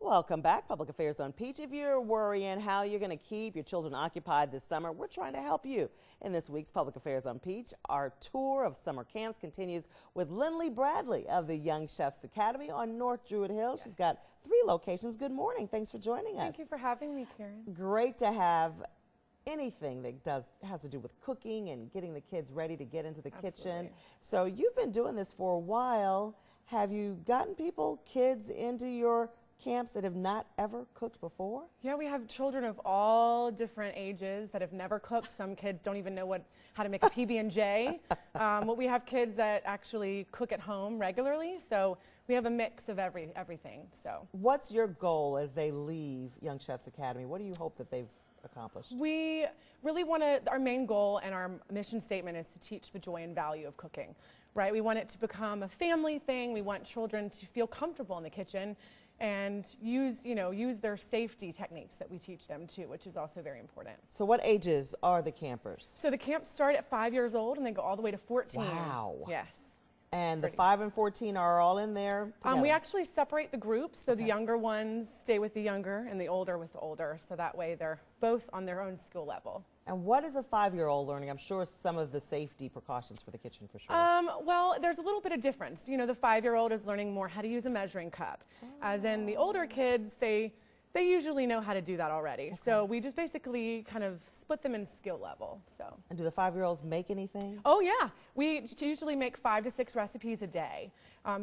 Welcome back, Public Affairs on Peach. If you're worrying how you're going to keep your children occupied this summer, we're trying to help you. In this week's Public Affairs on Peach, our tour of summer camps continues with Lindley Bradley of the Young Chefs Academy on North Druid Hill. She's got 3 locations. Good morning. Thanks for joining us. Thank you for having me, Karen. Great to have anything that has to do with cooking and getting the kids ready to get into the kitchen. So you've been doing this for a while. Have you gotten kids into your camps that have not ever cooked before? Yeah, we have children of all different ages that have never cooked. Some kids don't even know how to make a PB&J. But we have kids that actually cook at home regularly. So we have a mix of everything. So what's your goal as they leave Young Chefs Academy? What do you hope that they've accomplished? We really want to, our main goal and our mission statement is to teach the joy and value of cooking, right? We want it to become a family thing. We want children to feel comfortable in the kitchen and use their safety techniques that we teach them too, which is also very important. So what ages are the campers? So the camps start at 5 years old and they go all the way to 14. Wow. Yes. And the 5 and 14 are all in there together? We actually separate the groups, so the younger ones stay with the younger and the older with the older, so that way they're both on their own skill level. And what is a 5-year-old learning? I'm sure some of the safety precautions for the kitchen for sure. Well, there's a little bit of difference. You know, the 5-year-old is learning more how to use a measuring cup. As in the older kids, they usually know how to do that already. Okay. So we just basically kind of split them in skill level. So. And do the 5-year-olds make anything? Oh yeah, we usually make 5 to 6 recipes a day.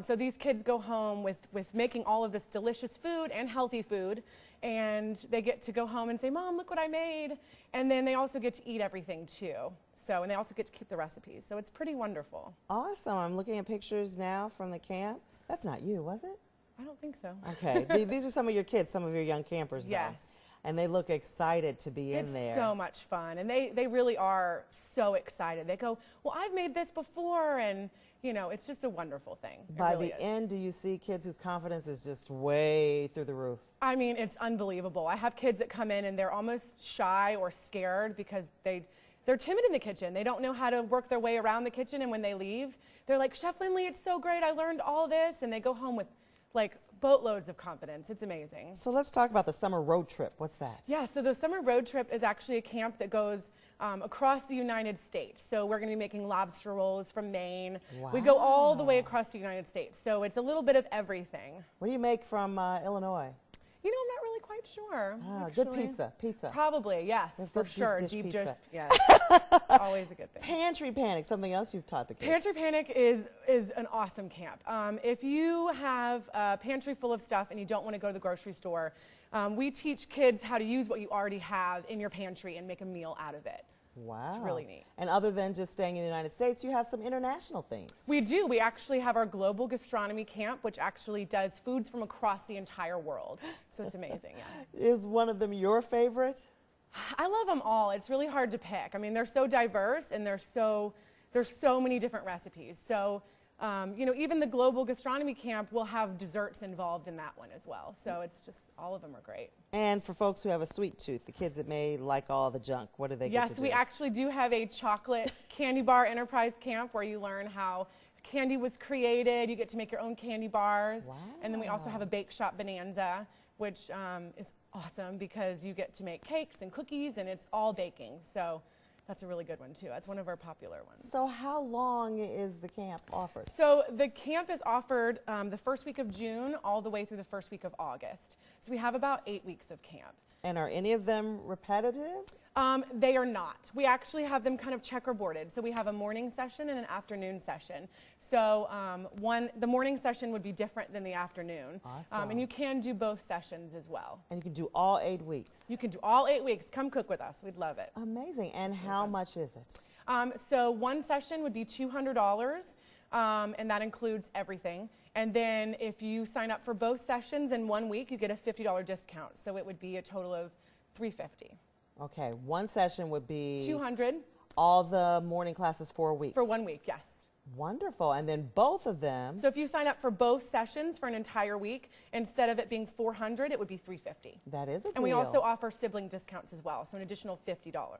So these kids go home with making all of this delicious food and healthy food, and they get to go home and say, "Mom, look what I made." And then they also get to eat everything too. So, and they also get to keep the recipes. So it's pretty wonderful. Awesome. I'm looking at pictures now from the camp. That's not you, was it? I don't think so. Okay. These are some of your kids, some of your young campers, though. Yes. And they look excited to be in there. It's so much fun. And they really are so excited. They go, "Well, I've made this before." And, you know, it's just a wonderful thing. By the end, do you see kids whose confidence is just way through the roof? I mean, it's unbelievable. I have kids that come in and they're almost shy or scared because they're timid in the kitchen. They don't know how to work their way around the kitchen. And when they leave, they're like, "Chef Lindley, it's so great. I learned all this." And they go home with like boatloads of confidence. It's amazing. So let's talk about the summer road trip. What's that? Yeah, so the summer road trip is actually a camp that goes across the United States. So we're going to be making lobster rolls from Maine. Wow. We go all the way across the United States. So it's a little bit of everything. What do you make from Illinois? You know, I'm not really quite sure. Good pizza. Probably, yes, for sure. Deep dish pizza. Yes. Always a good thing. Pantry Panic, something else you've taught the kids. Pantry Panic is an awesome camp. If you have a pantry full of stuff and you don't want to go to the grocery store, we teach kids how to use what you already have in your pantry and make a meal out of it. Wow. It's really neat. And other than just staying in the United States, you have some international things. We do. We actually have our Global Gastronomy Camp, which actually does foods from across the entire world. So it's amazing, yeah. Is one of them your favorite? I love them all. It's really hard to pick. I mean, they're so diverse and there's so many different recipes. So, you know, even the Global Gastronomy Camp will have desserts involved in that one as well. So it's just, all of them are great. And for folks who have a sweet tooth, the kids that may like all the junk, what do they get to do? Yes, we actually do have a chocolate candy bar enterprise camp where you learn how candy was created. You get to make your own candy bars. Wow. And then we also have a bake shop bonanza, which is awesome because you get to make cakes and cookies and it's all baking. So that's a really good one too. That's one of our popular ones. So how long is the camp offered? So the camp is offered the first week of June all the way through the first week of August. So we have about 8 weeks of camp. And are any of them repetitive? They are not. We actually have them kind of checkerboarded. So we have a morning session and an afternoon session. So the morning session would be different than the afternoon. Awesome. And you can do both sessions as well. And you can do all 8 weeks? You can do all 8 weeks. Come cook with us. We'd love it. Amazing. And how much is it? So one session would be $200. And that includes everything. And then if you sign up for both sessions in 1 week, you get a $50 discount. So it would be a total of $350. Okay, one session would be $200. All the morning classes for a week. For 1 week, yes. Wonderful. And then both of them. So if you sign up for both sessions for an entire week, instead of it being $400, it would be $350. That is a deal. And we also offer sibling discounts as well, so an additional $50 off.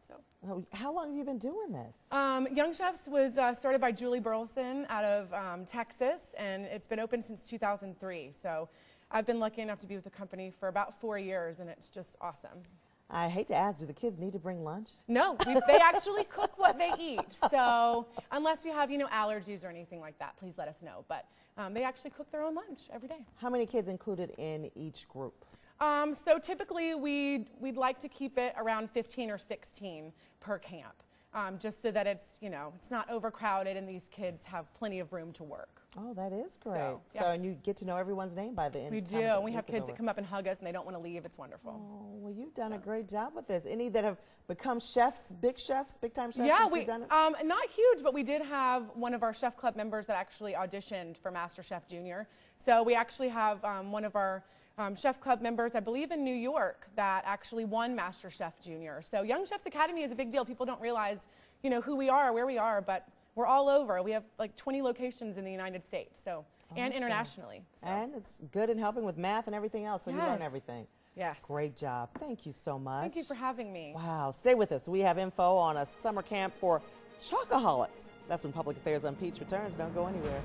So. How long have you been doing this? Young Chefs was started by Julie Burleson out of Texas, and it's been open since 2003. So I've been lucky enough to be with the company for about 4 years, and it's just awesome. I hate to ask, do the kids need to bring lunch? No, they actually cook what they eat. So unless you have, allergies or anything like that, please let us know. But they actually cook their own lunch every day. How many kids included in each group? So typically we'd like to keep it around 15 or 16 per camp, just so that it's not overcrowded and these kids have plenty of room to work. Oh, that is great. So, So yes. and you get to know everyone's name by the end. We time do. of the We have week is kids over. that come up and hug us and they don't want to leave. It's wonderful. Oh, well, you've done a great job with this. Any that have become chefs, big time chefs Yeah, since you've done it? not huge, but we did have one of our chef club members that actually auditioned for MasterChef Junior. So we actually have one of our chef club members, I believe in New York, that actually won MasterChef Junior. So Young Chefs Academy is a big deal. People don't realize, who we are, where we are, but we're all over. We have like 20 locations in the United States, so and Awesome. internationally. So. And it's good in helping with math and everything else, so you learn Yes. everything. Yes. Great job. Thank you so much. Thank you for having me. Wow. Stay with us. We have info on a summer camp for Chocoholics. That's when Public Affairs on Peach returns. Don't go anywhere.